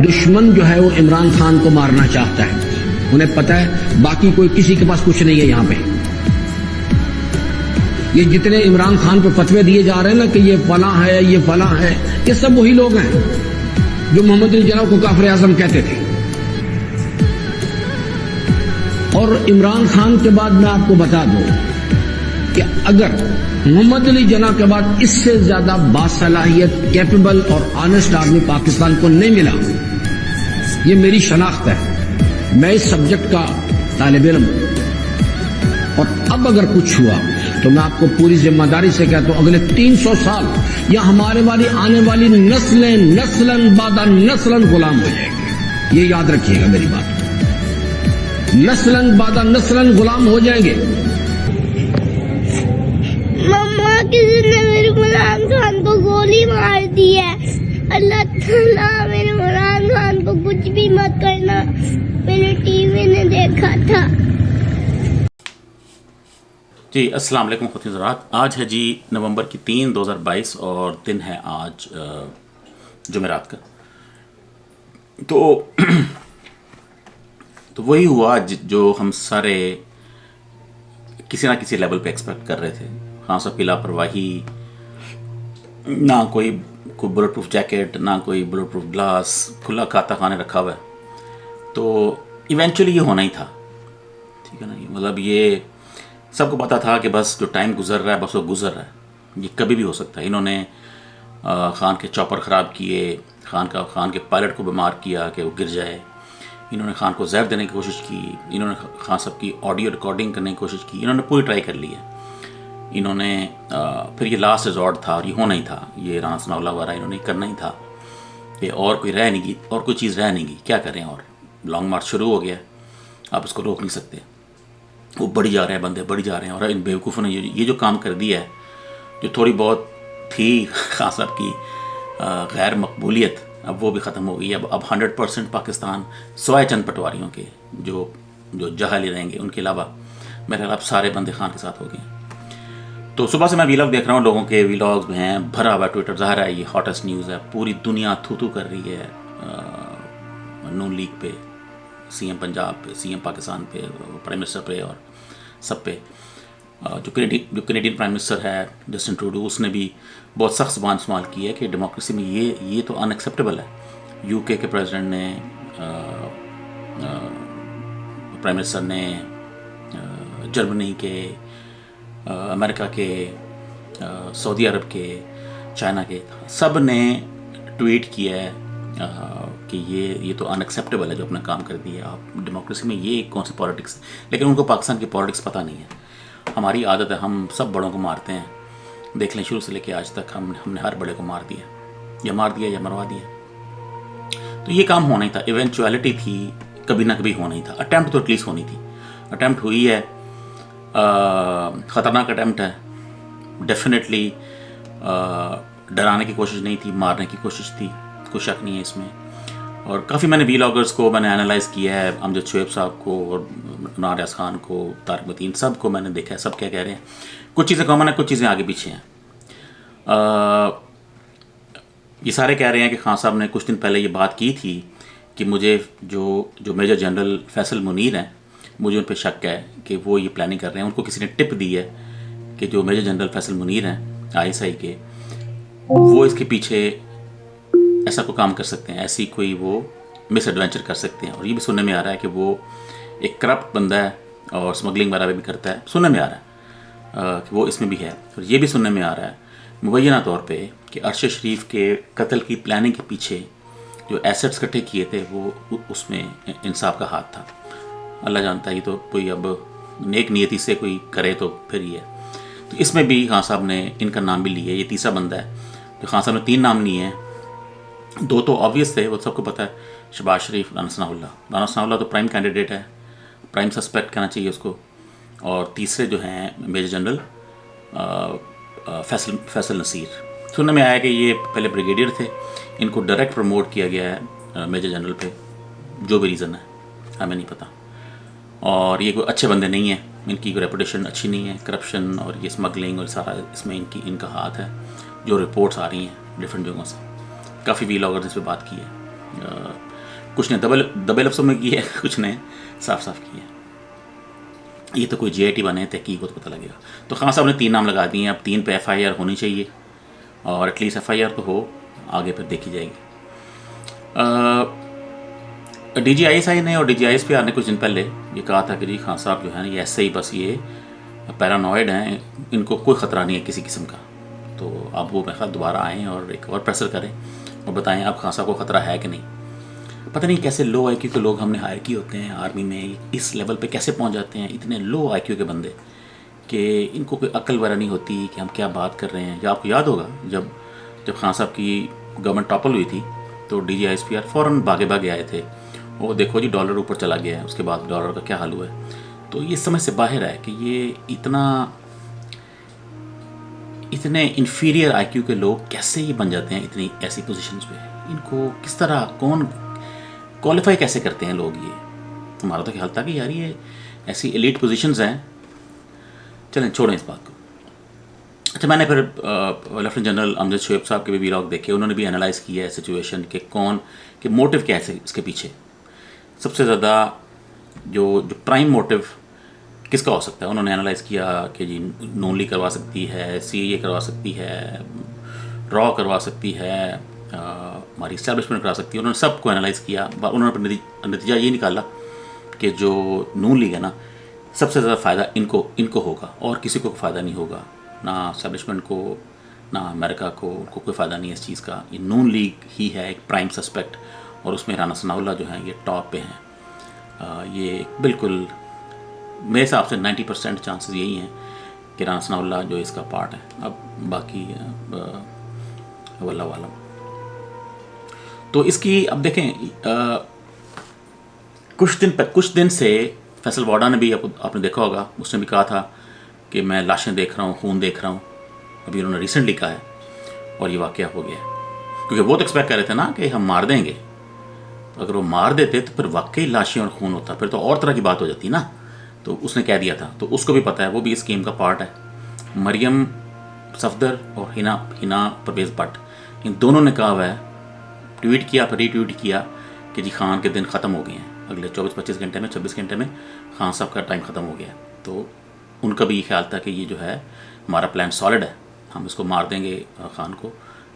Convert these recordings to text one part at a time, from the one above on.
दुश्मन जो है वो इमरान खान को मारना चाहता है। उन्हें पता है बाकी कोई किसी के पास कुछ नहीं है। यहाँ पे ये जितने इमरान खान पे फतवे दिए जा रहे हैं ना कि ये फलां है, ये फलां है, ये सब वही लोग हैं जो मोहम्मद अली जिन्ना को काफिर आजम कहते थे। और इमरान खान के बाद मैं आपको बता दूं कि अगर मोहम्मद अली जिन्ना के बाद इससे ज्यादा बासलाहियत, कैपेबल और ऑनेस्ट आदमी पाकिस्तान को नहीं मिला, ये मेरी शनाख्त है। मैं इस सब्जेक्ट का तालिब इल्म हूं। और अब अगर कुछ हुआ तो मैं आपको पूरी जिम्मेदारी से कहता हूं, अगले 300 साल या हमारे वाली आने वाली नस्लें नस्लन बादा नस्लन गुलाम हो जाएंगे। ये याद रखिएगा मेरी बात, नस्लन बादा नस्लन गुलाम हो जाएंगे। मम्मा किसी ने मेरे इमरान खान को गोली मार दी है। अल्लाह ताला मेरे इमरान खान को कुछ भी मत करना, मैंने टीवी में देखा था। जी अस्सलाम वालेकुम ख़ुवातीन हज़रात। आज है जी नवंबर की 3, 2022 और दिन है आज जुमेरात का। तो वही हुआ जो हम सारे किसी ना किसी लेवल पे एक्सपेक्ट कर रहे थे। खान साहब की लापरवाही, ना कोई बुलेट प्रूफ जैकेट, ना कोई बुलेट प्रूफ ग्लास, खुला खाता खाने रखा हुआ है। तो इवेंचुअली ये होना ही था, ठीक है ना। मतलब ये सबको पता था कि बस जो टाइम गुजर रहा है बस वो गुजर रहा है, ये कभी भी हो सकता है। इन्होंने खान के चॉपर ख़राब किए, खान के पायलट को बीमार किया कि वो गिर जाए। इन्होंने खान को जहर देने की कोशिश की, इन्होंने खान साहब की ऑडियो रिकॉर्डिंग करने की कोशिश की, इन्होंने पूरी ट्राई कर ली है। इन्होंने फिर ये लास्ट रिजॉर्ट था और ये होना ही था, ये राना सनाउल्लाह वगैरह इन्होंने करना ही था कि और कोई रह नहीं गई, और कोई चीज़ रह नहीं गई, क्या करें। और लॉन्ग मार्च शुरू हो गया, आप इसको रोक नहीं सकते। वो बढ़ी जा रहे हैं, बंदे बढ़ी जा रहे हैं। और इन बेवकूफ़ों ने ये जो काम कर दिया है, जो थोड़ी बहुत थी खान साहब की गैर मकबूलियत, अब वो भी ख़त्म हो गई है। अब 100% पाकिस्तान सिवाय चंद पटवारियों के जो जहाली रहेंगे, उनके अलावा मेरे ख्याल सारे बंदे खान के साथ हो गए। तो सुबह से मैं वीलॉग देख रहा हूँ, लोगों के वीलॉग्स में हैं, भरा हुआ ट्विटर। ज़ाहिर है ये हॉटेस्ट न्यूज़ है, पूरी दुनिया थू कर रही है नून लीग पे, सीएम पंजाब पे, सीएम पाकिस्तान पे, प्राइम मिनिस्टर पे और सब पे। जो कनेडियन प्राइम मिनिस्टर है जस्टिन ट्रूडो, उसने भी बहुत सख्त ज़बान इस्तेमाल की है कि डेमोक्रेसी में ये तो अनएक्सेप्टेबल है। यूके के प्रेसिडेंट ने, प्राइम मिनिस्टर ने, जर्मनी के, अमेरिका के, सऊदी अरब के, चाइना के, सब ने ट्वीट किया है कि ये तो अनएक्सेप्टेबल है जो अपना काम कर दिया। आप डेमोक्रेसी में ये कौन सी पॉलिटिक्स। लेकिन उनको पाकिस्तान की पॉलिटिक्स पता नहीं है। हमारी आदत है, हम सब बड़ों को मारते हैं। देख लें, शुरू से लेके आज तक हमने हर बड़े को मार दिया, या मरवा दिया। तो ये काम होना ही था, इवेंचुअलिटी थी, कभी ना कभी होना ही था। अटैम्प्ट तो एटलीस्ट होनी थी, अटैम्प्ट हुई है। ख़तरनाक अटैम्प्ट है, डेफिनेटली। डराने की कोशिश नहीं थी, मारने की कोशिश थी, कोई शक नहीं है इसमें। और काफ़ी मैंने वीलॉगर्स को मैंने एनालाइज़ किया है, अमजद शुएब साहब को और नारियाज खान को, तारिक मतीन, सब को मैंने देखा है, सब क्या कह रहे हैं। कुछ चीज़ें कॉमन है, कुछ चीज़ें आगे पीछे हैं। ये सारे कह रहे हैं कि खान साहब ने कुछ दिन पहले ये बात की थी कि मुझे जो मेजर जनरल फैसल मुनीर हैं, मुझे उन पर शक है कि वो ये प्लानिंग कर रहे हैं। उनको किसी ने टिप दी है कि जो मेजर जनरल फैसल मुनीर हैं ISI के, वो इसके पीछे ऐसा कोई काम कर सकते हैं, ऐसी कोई वो मिस एडवेंचर कर सकते हैं। और ये भी सुनने में आ रहा है कि वो एक करप्ट बंदा है और स्मगलिंग वगैरह भी करता है, सुनने में आ रहा है कि वो इसमें भी है। और ये भी सुनने में आ रहा है मुबैना तौर पे कि अरशद शरीफ के कत्ल की प्लानिंग के पीछे जो एसेट्स इकट्ठे किए थे वो उसमें इंसाफ का हाथ था। अल्लाह जानता है, ये तो कोई अब नेक नियति से कोई करे तो फिर ही है। तो इसमें भी खान साहब ने इनका नाम भी लिया। ये तीसरा बंदा है जो खान साहब ने 3 नाम लिए हैं। 2 तो ऑब्वियस थे, वो सबको पता है, शहबाज शरीफ, राना सनाउल्लाह तो प्राइम कैंडिडेट है, प्राइम सस्पेक्ट कहना चाहिए उसको। और तीसरे जो हैं मेजर जनरल फैसल नसीर। सुनने में आया कि ये पहले ब्रिगेडियर थे, इनको डायरेक्ट प्रमोट किया गया है मेजर जनरल पे, जो भी रीज़न है हमें नहीं पता। और ये कोई अच्छे बंदे नहीं हैं, इनकी कोई रेपुटेशन अच्छी नहीं है। करप्शन और ये स्मगलिंग और सारा इसमें इनका हाथ है, जो रिपोर्ट्स आ रही हैं डिफरेंट जगहों से। काफ़ी वीलॉगर्स इस पर बात की है। कुछ ने दबे लफ्ज़ों में की है, कुछ ने साफ साफ की है। ये तो कोई JIT बने तहकीक को तो पता लगेगा। तो खान साहब ने 3 नाम लगा दिए हैं, अब 3 पे FIR होनी चाहिए और एटलीस्ट FIR तो हो, आगे फिर देखी जाएगी। DGISI ने और DGISPR ने कुछ दिन पहले ये कहा था कि जी खान साहब जो है ना ये ऐसे ही बस ये पैरानॉइड हैं, इनको कोई ख़तरा नहीं है किसी किस्म का। तो अब वो मेरे ख्याल दोबारा आएँ और एक और प्रेशर करें और बताएं अब खान साहब को ख़तरा है कि नहीं। पता नहीं कैसे लो IQ के लोग हमने हायर किए होते हैं आर्मी में, इस लेवल पे कैसे पहुंच जाते हैं इतने लो IQ के बंदे कि इनको कोई अक्ल वगैरह नहीं होती कि हम क्या बात कर रहे हैं। या आपको याद होगा जब खान साहब की गवर्नमेंट टॉपल हुई थी तो DGISPR फ़ौरन भागे आए थे, वो देखो जी डॉलर ऊपर चला गया है, उसके बाद डॉलर का क्या हाल हुआ है। तो ये समझ से बाहर है कि ये इतने इन्फीरियर IQ के लोग कैसे ये बन जाते हैं इतनी ऐसी पोजीशंस पे। इनको किस तरह कौन क्वालिफाई कैसे करते हैं लोग। ये हमारा तो ख्याल था कि यार ये ऐसी एलीट पोजीशंस हैं। चलें छोड़ें इस बात को। अच्छा, मैंने फिर लेफ्टिनेंट जनरल अमजद शोएब साहब के भी व्लॉग देखे, उन्होंने भी एनालाइज़ किया है सिचुएशन के मोटिव क्या है इसके पीछे। सबसे ज़्यादा जो प्राइम मोटिव किसका हो सकता है, उन्होंने एनालाइज़ किया कि जी नून करवा सकती है, CAA करवा सकती है, रॉ करवा सकती है, हमारी इस्टेब्लिशमेंट करा सकती है। उन्होंने सबको एनालाइज़ किया, उन्होंने नतीजा ये निकाला कि जो नून लीग है ना, सबसे ज़्यादा फ़ायदा इनको होगा और किसी को फ़ायदा नहीं होगा, ना इस्टेब्लिशमेंट को ना अमेरिका को, उनको कोई फ़ायदा नहीं है इस चीज़ का। ये नून लीग ही है एक प्राइम सस्पेक्ट और उसमें राना सनाउल्लाह जो हैं ये टॉप पे हैं। ये बिल्कुल मेरे हिसाब से 90% चांसेस यही हैं कि राना सनाउल्लाह जो इसका पार्ट है। अब बाकी वल्लाह वालम। तो इसकी अब देखें कुछ दिन से फैसल वाडा ने भी आपने देखा होगा, उसने भी कहा था कि मैं लाशें देख रहा हूँ, खून देख रहा हूँ। अभी उन्होंने रिसेंटली कहा है और ये वाक़या हो गया, क्योंकि वो तो एक्सपेक्ट कर रहे थे ना कि हम मार देंगे। तो अगर वो मार देते तो फिर वाकई लाशें और खून होता, फिर तो और तरह की बात हो जाती ना। तो उसने कह दिया था, तो उसको भी पता है, वो भी इस स्कीम का पार्ट है। मरियम सफदर और हिना परवेज़ भट्ट, इन दोनों ने कहा हुआ है, ट्वीट किया फिर रीट्वीट किया कि जी खान के दिन ख़त्म हो गए हैं, अगले 24-25 घंटे में 26 घंटे में खान साहब का टाइम ख़त्म हो गया। तो उनका भी ये ख्याल था कि ये जो है हमारा प्लान सॉलिड है, हम इसको मार देंगे खान को,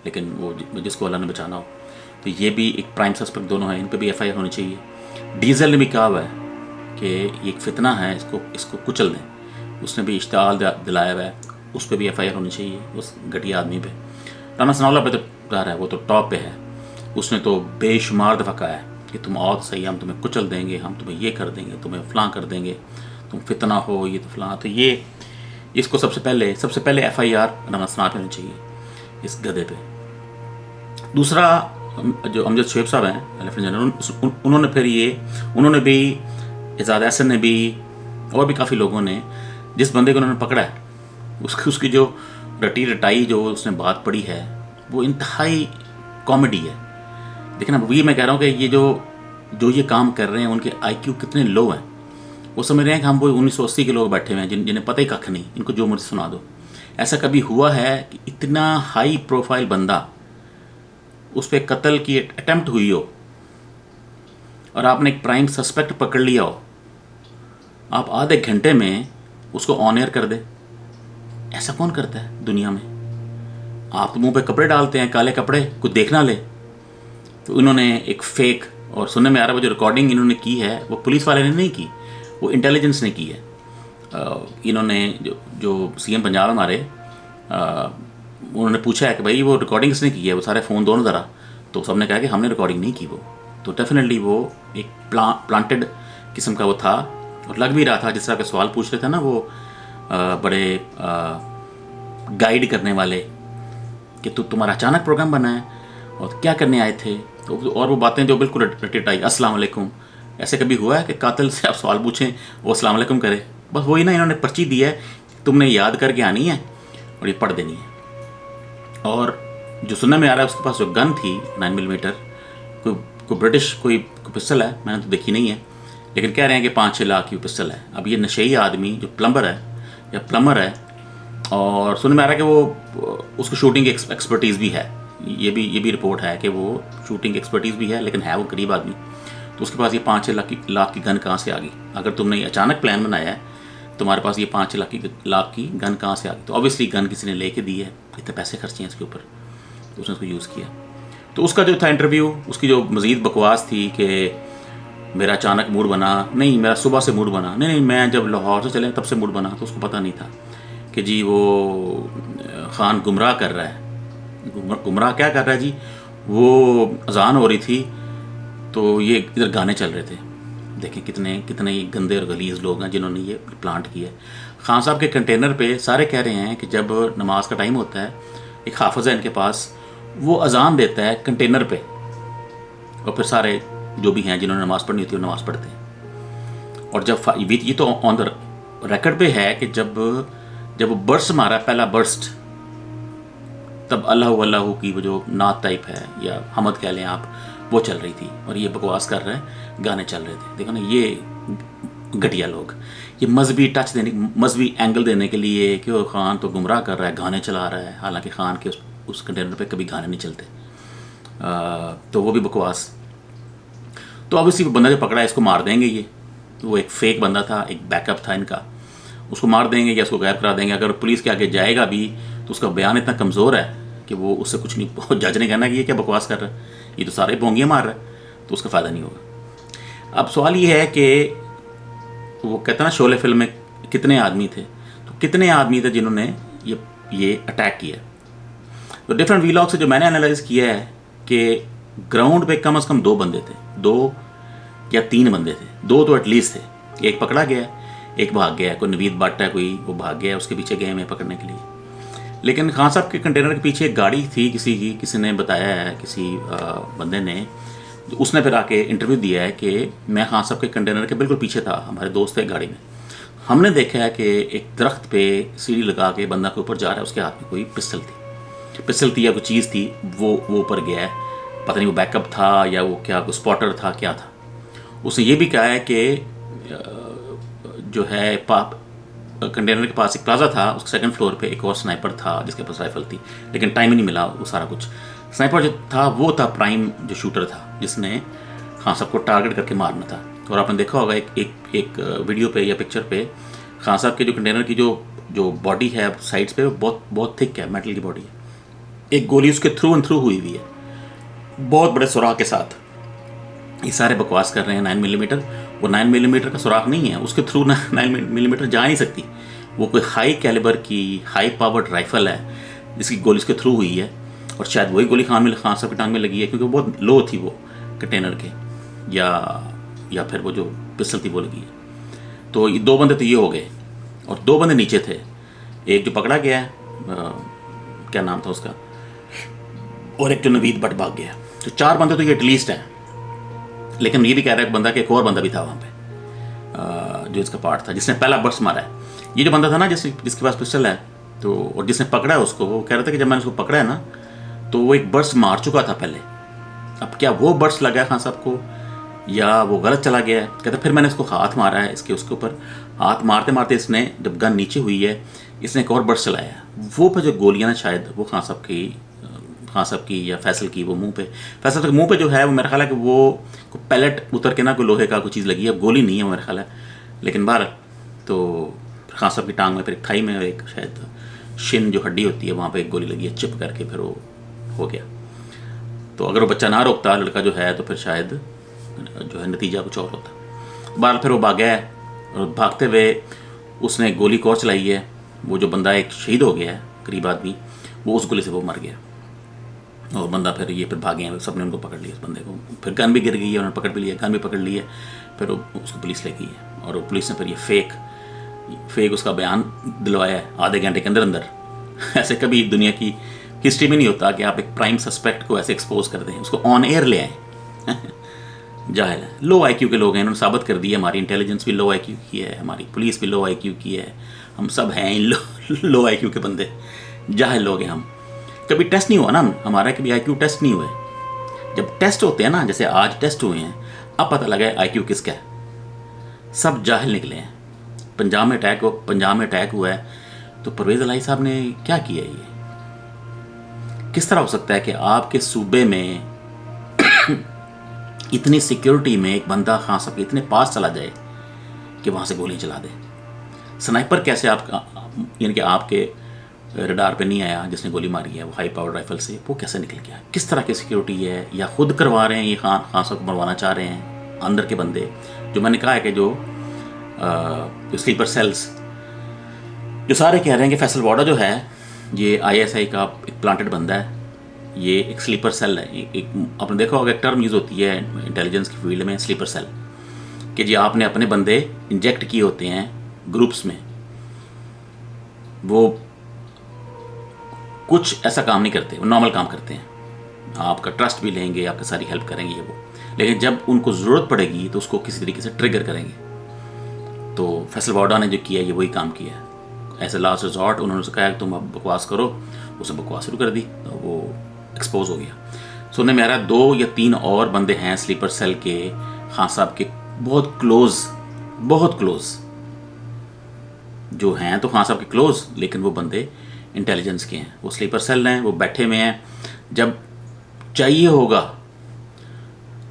लेकिन वो जिसको अल्लाह ने बचाना हो। तो ये भी एक प्राइम सस्पेक्ट दोनों हैं, इन पर भी FIR होनी चाहिए। डीजल ने भी कहा हुआ है कि ये एक फितना है, इसको कुचल दें, उसने भी इश्तिहाल दिलाया हुआ है, उस पर भी FIR होनी चाहिए उस घटिया आदमी पे। राना सनाउल्लाह पे तो रहा है, वो तो टॉप पे है, उसने तो बेशुमार दफ़ा कहा है कि तुम और सही, हम तुम्हें कुचल देंगे, हम तुम्हें ये कर देंगे, तुम्हें फ़लाँ कर देंगे, तुम फितना हो, ये तो फ़लाँ। तो ये इसको सबसे पहले FIR राना सनाउल्लाह पे होनी चाहिए इस गधे पे। दूसरा जो अमजद शोएब साहब हैं लेफ्टिनेंट जनरल, उन्होंने भी इजाज़ एहसन ने भी और भी काफ़ी लोगों ने जिस बंदे को उन्होंने पकड़ा है उसकी जो रटी रटाई जो उसने बात पड़ी है वो इंतहाई कॉमेडी है। देखना, वही मैं कह रहा हूँ कि ये जो ये काम कर रहे हैं उनके IQ कितने लो हैं। वो समझ रहे हैं कि हम वो 1980 के लोग बैठे हुए हैं जिन्हें पता ही कख नहीं, इनको जो मुझे सुना दो। ऐसा कभी हुआ है कि इतना हाई प्रोफाइल बंदा, उस पर कत्ल की अटेम्प्ट हुई हो और आपने एक प्राइम सस्पेक्ट पकड़ लिया हो, आप आधे घंटे में उसको ऑन एयर कर दे? ऐसा कौन करता है दुनिया में? आप तो मुंह पे कपड़े डालते हैं, काले कपड़े, कुछ देखना ले। तो इन्होंने एक फेक, और सुनने में आ रहा है वो जो रिकॉर्डिंग इन्होंने की है वो पुलिस वाले ने नहीं की, वो इंटेलिजेंस ने की है। इन्होंने जो CM पंजाब हमारे, उन्होंने पूछा है कि भाई वो रिकॉर्डिंग किसने की है, वो सारे फ़ोन दोनों ज़रा, तो सबने कहा कि हमने रिकॉर्डिंग नहीं की। वो तो डेफिनेटली वो एक प्लांटेड किस्म का वो था, और लग भी रहा था जिस तरह के सवाल पूछ रहे थे ना वो बड़े गाइड करने वाले कि तुम्हारा अचानक प्रोग्राम बना है और क्या करने आए थे, तो और वो बातें जो बिल्कुल रटिटाई, अस्सलाम वालेकुम। ऐसे कभी हुआ है कि कातिल से आप सवाल पूछें वो अस्सलाम वालेकुम करे? बस वही ना, इन्होंने पर्ची दी है, तुमने याद करके आनी है और ये पढ़ देनी है। और जो सुनने में आ रहा है उसके पास जो गन थी 9mm, कोई ब्रिटिश कोई पिस्टल है, मैंने तो देखी नहीं है, लेकिन कह रहे हैं कि 5-6 लाख की पिस्टल है। अब ये नशेई आदमी जो प्लम्बर है, और सुनने में आ रहा है कि वो उसको शूटिंग एक्सपर्टीज़ भी है। ये भी रिपोर्ट है कि वो शूटिंग एक्सपर्टीज़ भी है, लेकिन है वो गरीब आदमी। तो उसके पास ये 5-6 लाख की गन कहाँ से आ गई? अगर तुमने ये अचानक प्लान बनाया है, तुम्हारे पास ये 5 लाख की गन कहाँ से आ गई? तो ऑब्वियसली गन किसी ने लेके दी है, इतने पैसे खर्चे हैं इसके ऊपर, तो उसने उसको यूज़ किया। तो उसका जो था इंटरव्यू, उसकी जो मज़ीद बकवास थी कि मेरा अचानक मूड बना, नहीं मेरा सुबह से मूड बना, नहीं मैं जब लाहौर से चले तब से मूड बना। तो उसको पता नहीं था कि जी वो खान गुमराह कर रहा है। गुमराह क्या कर रहा है जी? वो अजान हो रही थी तो ये इधर गाने चल रहे थे। देखें कितने ये गंदे और गलीज लोग हैं जिन्होंने ये प्लांट किया है। खान साहब के कंटेनर पे सारे कह रहे हैं कि जब नमाज का टाइम होता है, एक हाफिज़ है इनके पास, वो अजान देता है कंटेनर पे, और फिर सारे जो भी हैं जिन्होंने नमाज़ पढ़नी होती है वो नमाज़ पढ़ते हैं। और जब ये तो ऑन द रिकॉर्ड पे है कि जब वो बर्स्ट मारा, पहला बर्स्ट, तब अल्लाह अल्लाह की वो जो नात टाइप है या हमद कह लें आप, वो चल रही थी और ये बकवास कर रहे हैं, गाने चल रहे थे। देखो ना ये घटिया लोग, ये मजहबी टच देने, मजहबी एंगल देने के लिए कि वो खान तो गुमराह कर रहा है, गाने चला रहा है, हालांकि खान के उस कंटेनर पे कभी गाने नहीं चलते। तो वो भी बकवास। तो ऑब्वियसली वो बंदा जो पकड़ा है इसको मार देंगे। ये वो एक फेक बंदा था, एक बैकअप था इनका, उसको मार देंगे या उसको गायब करा देंगे। अगर पुलिस के आगे जाएगा भी तो उसका बयान इतना कमज़ोर है कि वो उससे कुछ नहीं, जज ने कहना कि ये क्या बकवास कर रहा है, ये तो सारे बोंगियाँ मार रहा है, तो उसका फ़ायदा नहीं होगा। अब सवाल ये है कि वो कहते हैं ना शोले फिल्म में कितने आदमी थे, तो कितने आदमी थे जिन्होंने ये अटैक किया। तो डिफरेंट वीलॉग से जो मैंने एनालाइज किया है कि ग्राउंड पे कम से कम 2 बंदे थे, 2 या 3 बंदे थे, 2 तो एटलीस्ट थे। एक पकड़ा गया, एक भाग गया, कोई नवीद भट्ट है कोई, वो भाग गया, उसके पीछे गए मैं पकड़ने के लिए। लेकिन खान साहब के कंटेनर के पीछे एक गाड़ी थी किसी ने बताया है, किसी बंदे ने, उसने फिर आके इंटरव्यू दिया है कि मैं खान साहब के कंटेनर के बिल्कुल पीछे था, हमारे दोस्त थे गाड़ी में, हमने देखा है कि एक दरख्त पे सीढ़ी लगा के बंदा के ऊपर जा रहा है, उसके हाथ में कोई पिस्टल थी या कोई चीज़ थी, वो ऊपर गया है, पता नहीं वो बैकअप था या वो क्या, कोई स्पॉटर था, क्या था। उसने ये भी कहा है कि जो है कंटेनर के पास एक प्लाजा था, उसके सेकंड फ्लोर पे एक और स्नाइपर था जिसके पास राइफल थी, लेकिन टाइम ही नहीं मिला वो सारा कुछ। स्नाइपर जो था वो था प्राइम जो शूटर था, जिसने खान साहब को टारगेट करके मारना था। और आपने देखा होगा एक वीडियो पे या पिक्चर पे खान साहब के जो कंटेनर की जो बॉडी है साइड्स पे, वो बहुत थिक है, मेटल की बॉडी है। एक गोली उसके थ्रू एंड थ्रू हुई हुई है, बहुत बड़े सुराख के साथ। ये सारे बकवास कर रहे हैं 9 मिलीमीटर, वो 9 मिलीमीटर का सुराख नहीं है, उसके थ्रू 9 मिलीमीटर जा नहीं सकती। वो कोई हाई कैलिबर की हाई पावर्ड राइफल है जिसकी गोली उसके थ्रू हुई है, और शायद वही गोली खान साहब की टांग में लगी है, क्योंकि वो बहुत लो थी वो कंटेनर के, या फिर वो जो पिस्टल थी वो लगी है। तो ये 2 बंदे तो ये हो गए, और 2 बंदे नीचे थे। एक जो पकड़ा गया है, क्या नाम था उसका, और एक जो नवीद भट्ट भाग गया। तो 4 बंदे तो ये एटलीस्ट हैं। लेकिन ये भी कह रहा है बंदा कि एक और बंदा भी था वहाँ पे जो इसका पार्ट था, जिसने पहला बर्स्ट मारा है। ये जो बंदा था ना जिसके पास पिस्टल है, तो और जिसने पकड़ा है उसको, वो कह रहा था कि जब मैंने उसको पकड़ा है ना तो वो एक बर्स्ट मार चुका था पहले। अब क्या वो बर्स्ट लगा खान साहब को या वो गलत चला गया है? कहता फिर मैंने इसको हाथ मारा है, उसके ऊपर हाथ मारते मारते इसने जब गन नीचे हुई है, इसने एक और बर्स्ट चलाया है। वो पर जो गोलियाँ ना शायद वो खान साहब की या फैसल की, वो मुंह पे, फैसल के मुंह पे जो है वो मेरा ख्याल है कि वो कोई पैलेट उतर के ना कोई लोहे का कोई चीज़ लगी है, गोली नहीं है मेरा ख्याल है। लेकिन बाहर तो खान साहब की टांग में, फिर एक थाई में, एक शायद शिन जो हड्डी होती है वहाँ पे एक गोली लगी है, चिप करके फिर वो हो गया। तो अगर वो बच्चा ना रोकता लड़का जो है, तो फिर शायद जो है नतीजा कुछ और होता। बाहर फिर वो भागा है, और भागते हुए उसने गोली को और चलाई है। वो जो बंदा एक शहीद हो गया है करीब आदमी, वो उस गोली से वो मर गया। और बंदा फिर भागे हैं, सबने उनको पकड़ लिया, इस बंदे को। फिर गन भी गिर गई है, उन्होंने पकड़ भी लिया, गन भी पकड़ ली है। फिर उसको पुलिस ले गई है, और पुलिस ने फिर ये फेक उसका बयान दिलवाया है आधे घंटे के अंदर। ऐसे कभी दुनिया की हिस्ट्री में नहीं होता कि आप एक प्राइम सस्पेक्ट को ऐसे एक्सपोज कर दें, उसको ऑन एयर ले आए। जाहिल है, लो IQ के लोग हैं, इन्होंने साबित कर दिया। हमारी इंटेलिजेंस भी लो IQ की है, हमारी पुलिस भी लो IQ की है, हम सब हैं लो IQ के बंदे, जाहिल लोग हैं हम। कभी टेस्ट नहीं हुआ ना हमारा, कभी IQ टेस्ट नहीं हुए। जब टेस्ट होते हैं ना, जैसे आज टेस्ट हुए हैं, अब पता लगा IQ किसका है। सब जाहिल निकले हैं। पंजाब में अटैक हुआ है, तो परवेज़ इलाही साहब ने क्या किया? ये किस तरह हो सकता है कि आपके सूबे में इतनी सिक्योरिटी में एक बंदा खान साहब के इतने पास चला जाए कि वहाँ से गोली चला दे। स्नाइपर कैसे आपका, यानी कि आपके रडार पे नहीं आया जिसने गोली मारी है वो हाई पावर राइफल से, वो कैसे निकल गया? किस तरह की सिक्योरिटी है? या खुद करवा रहे हैं ये खान साहब को मरवाना चाह रहे हैं अंदर के बंदे? जो मैंने कहा है कि जो स्लीपर सेल्स जो सारे कह रहे हैं कि फैसल वाडा जो है ये ISI का एक प्लांटेड बंदा है, ये एक स्लीपर सेल है। एक आपने देखा होगा एक टर्म यूज़ होती है इंटेलिजेंस की फील्ड में, स्लीपर सेल, कि जी आपने अपने बंदे इंजेक्ट किए होते हैं ग्रुप्स में, वो कुछ ऐसा काम नहीं करते, वो नॉर्मल काम करते हैं, आपका ट्रस्ट भी लेंगे, आपकी सारी हेल्प करेंगे ये वो, लेकिन जब उनको ज़रूरत पड़ेगी तो उसको किसी तरीके से ट्रिगर करेंगे। तो फैसल वाडा ने जो किया ये वही काम किया है। ऐसे लास्ट रिजॉर्ट उन्होंने उसे कहा कि तुम अब बकवास करो, उसने बकवास शुरू कर दी तो वो एक्सपोज हो गया। सुनने में आ रहा है 2 या 3 और बंदे हैं स्लीपर सेल के खान साहब के बहुत क्लोज जो हैं, तो खान साहब के क्लोज, लेकिन वो बंदे इंटेलिजेंस के हैं, वो स्लीपर सेल हैं, वो बैठे हुए हैं, जब चाहिए होगा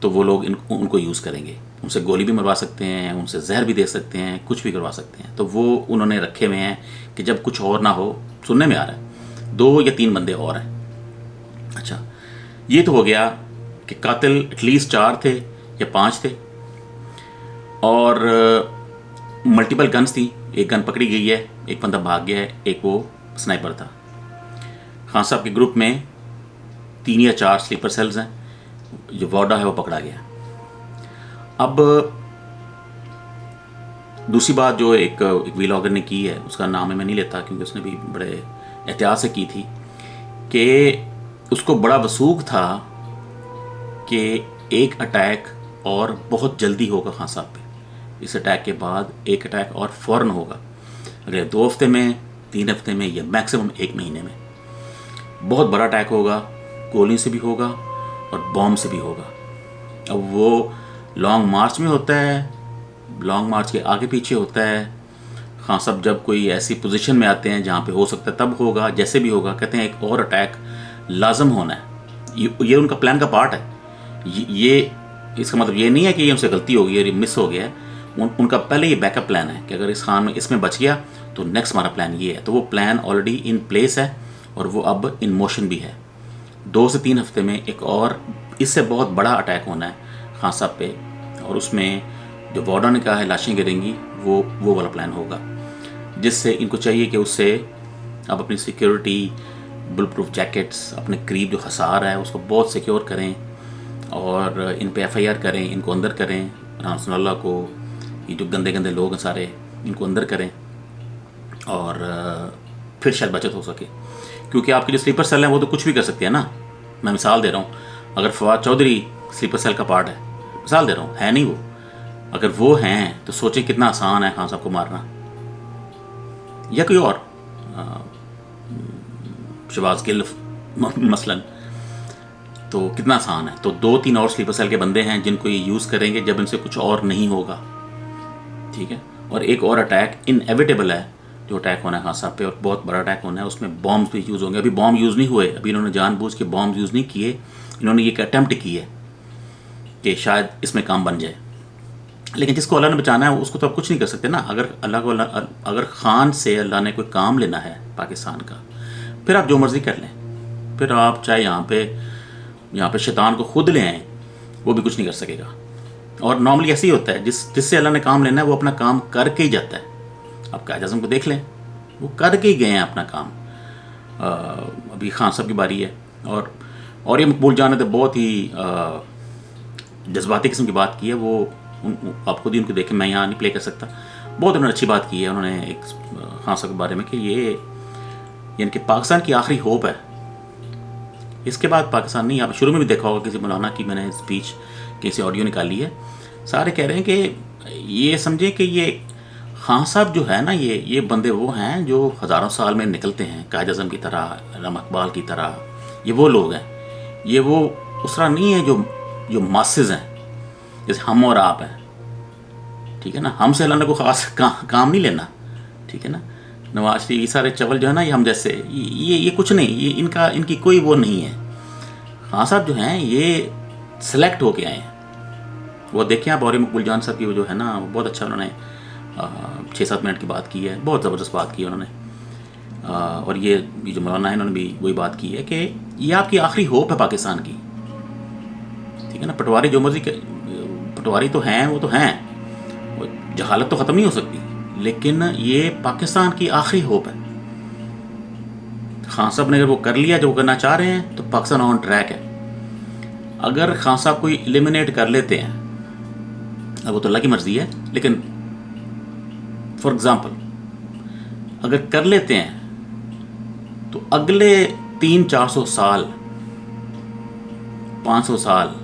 तो वो लोग उनको यूज़ करेंगे, उनसे गोली भी मरवा सकते हैं, उनसे जहर भी दे सकते हैं, कुछ भी करवा सकते हैं। तो वो उन्होंने रखे हुए हैं कि जब कुछ और ना हो, सुनने में आ रहा है 2 या 3 बंदे और हैं। अच्छा, ये तो हो गया कि कातिल एटलीस्ट 4 थे या 5 थे, और मल्टीपल गन्स थी, एक गन पकड़ी गई है, एक बंदा भाग गया है, एक वो स्नाइपर था। खान साहब के ग्रुप में 3 या 4 स्लीपर सेल्स हैं, जो वाडा है वो पकड़ा गया। अब दूसरी बात जो एक व्लॉगर ने की है, उसका नाम मैं नहीं लेता क्योंकि उसने भी बड़े एहतियात से की थी, कि उसको बड़ा वसूख था कि एक अटैक और बहुत जल्दी होगा खान साहब पे, इस अटैक के बाद एक अटैक और फ़ौरन होगा, अगले 2 हफ्ते में, 3 हफ्ते में, या मैक्सिमम 1 महीने में बहुत बड़ा अटैक होगा, गोली से भी होगा और बॉम्ब से भी होगा। अब वो लॉन्ग मार्च में होता है, लॉन्ग मार्च के आगे पीछे होता है। खान साहब जब कोई ऐसी पोजीशन में आते हैं जहाँ पे हो सकता है तब होगा, जैसे भी होगा, कहते हैं एक और अटैक लाजम होना है, ये उनका प्लान का पार्ट है। ये इसका मतलब ये नहीं है कि ये उनसे गलती हो गई और ये मिस हो गया है, उनका पहले ये बैकअप प्लान है कि अगर इस खान में इसमें बच गया तो नेक्स्ट हमारा प्लान ये है। तो वो प्लान ऑलरेडी इन प्लेस है और वो अब इन मोशन भी है। 2 से 3 हफ्ते में एक और इससे बहुत बड़ा अटैक होना है खान साहब पे, और उसमें जो वाडा ने कहा है लाशें गिरेंगी, वो वाला प्लान होगा, जिससे इनको चाहिए कि उससे अब अपनी सिक्योरिटी, बुल प्रूफ जैकेट्स, अपने करीब जो हसार है उसको बहुत सिक्योर करें और इन पे FIR करें, इनको अंदर करें, रामसल्ला को, ये जो गंदे गंदे लोग हैं सारे, इनको अंदर करें और फिर शायद बचत हो सके। क्योंकि आपके जो स्लीपर सेल हैं वो तो कुछ भी कर सकते हैं ना। मैं मिसाल दे रहा हूँ, अगर फवाद चौधरी स्लीपर सेल का पार्ट है, मिसाल दे रहा हूँ, है नहीं वो, अगर वो हैं तो सोचें कितना आसान है खान साहब को मारना, या कोई और शहबाज गिल मसलन, तो कितना आसान है। तो 2-3 और स्लीपर सेल के बंदे हैं जिनको ये यूज़ करेंगे जब इनसे कुछ और नहीं होगा, ठीक है। और एक और अटैक इनएविटेबल है जो अटैक होना है खान साहब पे, और बहुत बड़ा अटैक होना है, उसमें बॉम्ब्स भी यूज़ होंगे। अभी बॉम्ब यूज़ नहीं हुए, अभी इन्होंने जानबूझ के बॉम्ब यूज़ नहीं किए, इन्होंने ये अटैम्प्ट की है कि शायद इसमें काम बन जाए, लेकिन जिसको अल्लाह ने बचाना है उसको तो आप कुछ नहीं कर सकते ना। अगर खान से अल्लाह ने कोई काम लेना है पाकिस्तान का, फिर आप जो मर्ज़ी कर लें, फिर आप चाहे यहाँ पे शैतान को खुद ले आएँ, वो भी कुछ नहीं कर सकेगा। और नॉर्मली ऐसे ही होता है, जिससे अल्लाह ने काम लेना है वो अपना काम करके ही जाता है। आप कायद आज़म को देख लें, वो करके ही गए हैं अपना काम। अभी खान साहब की बारी है, और ये मकबूल जान ने तो बहुत ही जज्बाती किस्म की बात की है। वो आप खुद ही उनको देखें, मैं यहाँ नहीं प्ले कर सकता। बहुत उन्होंने अच्छी बात की है उन्होंने एक खान साहब के बारे में कि ये यानी कि पाकिस्तान की आखिरी होप है, इसके बाद पाकिस्तान नहीं। आप शुरू में भी देखा होगा किसी मौलाना की मैंने स्पीच किसी ऑडियो निकाली है, सारे कह रहे हैं कि ये समझे कि ये खान साहब जो है ना, ये बंदे वो हैं जो हज़ारों साल में निकलते हैं, कायद आज़म की तरह, अल्लामा इकबाल की तरह। ये वो लोग हैं, ये वो उस तरह नहीं है जो मासेस हैं, जैसे हम और आप हैं, ठीक है ना। हमसे अल्लाह ने कोई ख़ास काम नहीं लेना, ठीक है ना। नवाज शरीफ, ये सारे चवल जो है ना, ये हम जैसे ये कुछ नहीं, ये इनकी कोई वो नहीं है। खान साहब जो हैं ये सेलेक्ट होके आए हैं, वो देखें आप, और मकबूल जान साहब की वो जो है ना, वो बहुत अच्छा उन्होंने 6-7 मिनट की बात की है, बहुत ज़बरदस्त बात की है उन्होंने। और ये जो मौलाना है, इन्होंने भी वही बात की है कि ये आपकी आखिरी होप है पाकिस्तान की, ठीक है ना। पटवारी जो मर्जी पटवारी तो हैं, वो तो हैं, जहालत तो ख़त्म नहीं हो सकती, लेकिन ये पाकिस्तान की आखिरी होप है। खान साहब ने अगर वो कर लिया जो वो करना चाह रहे हैं, तो पाकिस्तान ऑन ट्रैक है। अगर खान साहब कोई एलिमिनेट कर लेते हैं, अब वो तो अल्लाह की मर्जी है, लेकिन फॉर एग्जाम्पल अगर कर लेते हैं, तो अगले 300-400 साल, 500 साल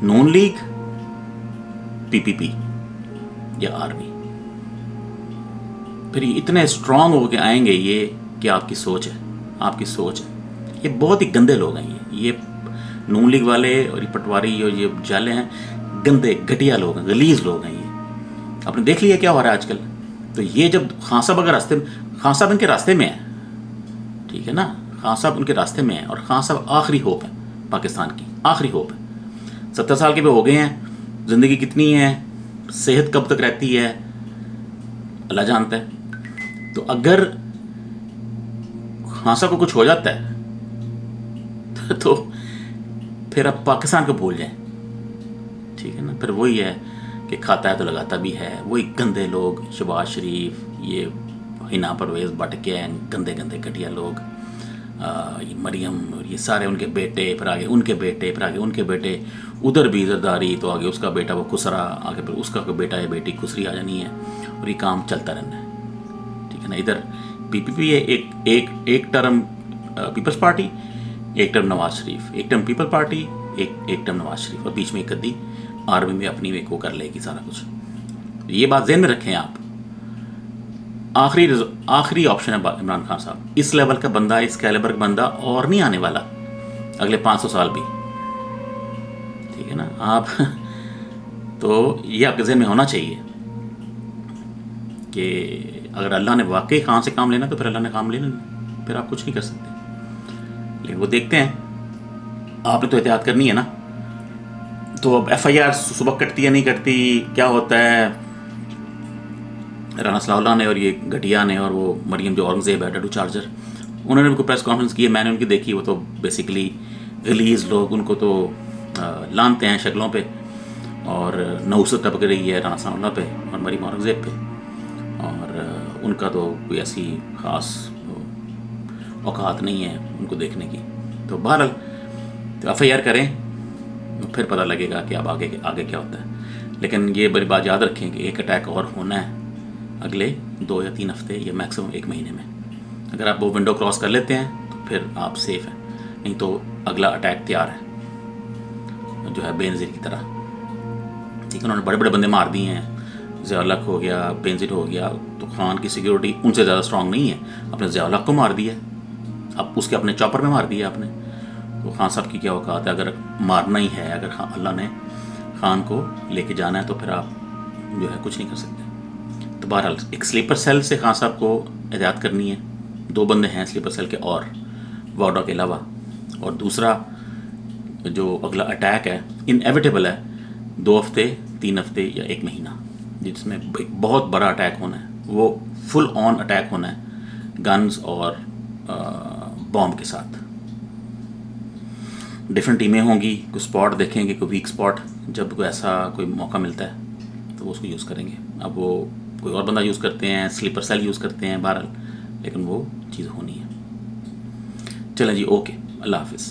नून लीग, पीपीपी या आर्मी, फिर ये इतने स्ट्रांग होके आएंगे ये कि आपकी सोच है, आपकी सोच है। ये बहुत ही गंदे लोग हैं, ये नून लीग वाले और ये पटवारी और ये जाले हैं, गंदे घटिया लोग हैं, गलीज लोग हैं। ये आपने देख लिया क्या हो रहा है आजकल। तो ये जब खान साहब अगर रास्ते में, खान साहब इनके रास्ते में है, ठीक है ना, खान साहब उनके रास्ते में है, और खान साहब आखिरी होप है पाकिस्तान की, आखिरी होप है। 70 साल के भी हो गए हैं, ज़िंदगी कितनी है, सेहत कब तक रहती है, अल्लाह जानता है। तो अगर खान साहब को कुछ हो जाता है तो फिर आप पाकिस्तान को भूल जाएं, ठीक है ना। फिर वही है कि खाता है तो लगाता भी है, वही गंदे लोग, शहबाज शरीफ, ये हिना परवेज़ भट्ट के हैं, गंदे गंदे घटिया लोग, ये मरियम और ये सारे उनके बेटे, फिर आगे उनके बेटे, फिर आगे उनके बेटे, उधर भी जरदारी, तो आगे उसका बेटा वो खुसरा, आगे फिर उसका कोई बेटा या बेटी खुसरी आ जानी है, और ये काम चलता रहना है, ठीक है ना। इधर पीपीपी है, एक टर्म पीपल्स पार्टी, एक टर्म नवाज शरीफ, एक टर्म पीपल पार्टी, एक टर्म नवाज शरीफ, और बीच में एक गद्दी आर्मी में अपनी वे को कर लेगी सारा कुछ। ये बात ज़हन में रखें आप। आखिरी ऑप्शन है इमरान खान साहब। इस लेवल का बंदा, इस कैलिबर का बंदा और नहीं आने वाला अगले 500 साल भी, ठीक है ना आप। तो ये आपके ज़हन में होना चाहिए कि अगर अल्लाह ने वाकई खान से काम लेना, तो फिर अल्लाह ने काम लेना, फिर आप कुछ नहीं कर सकते। लेकिन वो देखते हैं, आपने तो एहतियात करनी है ना। तो अब FIR सुबह कटती है नहीं कटती, क्या होता है, राना सलाहुल्लाह ने और ये घटिया ने और वो मरियम जो औरंगज़ेब है, डडू चार्जर, उन्होंने उनको प्रेस कॉन्फ्रेंस की है, मैंने उनकी देखी। वो तो बेसिकली गलीज लोग, उनको तो लानते हैं शक्लों पे, और नौसत टपक रही है राना सलाहुल्लाह पे और मरियम औरंगज़ेब पे, और उनका तो कोई ऐसी ख़ास औकात नहीं है उनको देखने की। तो बहरहाल तो FIR करें, फिर पता लगेगा कि अब आगे क्या होता है। लेकिन ये बड़ी बात याद रखें कि एक अटैक और होना है अगले 2 या 3 हफ्ते या मैक्सिमम 1 महीने में। अगर आप वो विंडो क्रॉस कर लेते हैं तो फिर आप सेफ हैं, नहीं तो अगला अटैक तैयार है, जो है बेनज़ीर की तरह, ठीक है। उन्होंने बड़े बड़े बंदे मार दिए हैं, ज़िया-उल-हक हो गया, बेनज़ीर हो गया, तो खान की सिक्योरिटी उनसे ज़्यादा स्ट्रॉन्ग नहीं है। आपने ज़िया-उल-हक को मार दिया, अब उसके अपने चॉपर में मार दिया आपने, तो खान साहब की क्या औकात है। अगर मारना ही है, अगर अल्लाह ने खान को लेके जाना है, तो फिर आप जो है कुछ नहीं कर सकते। तो बहरहाल एक स्लीपर सेल से खान साहब को एहतियात करनी है। 2 बंदे हैं स्लीपर सेल के और वाडा के अलावा, और दूसरा जो अगला अटैक है इनएविटेबल है, 2 हफ्ते 3 हफ्ते या 1 महीना, जिसमें एक बहुत बड़ा अटैक होना है। वो फुल ऑन अटैक होना है, गन्स और बॉम्ब के साथ। डिफरेंट टीमें होंगी, कोई स्पॉट देखेंगे, कोई वीक स्पॉट, जब कोई ऐसा कोई मौका मिलता है तो वो उसको यूज़ करेंगे। अब वो कोई और बंदा यूज़ करते हैं, स्लीपर सेल यूज़ करते हैं, बहरहाल, लेकिन वो चीज़ होनी है। चलें जी, ओके, अल्लाह हाफिज़।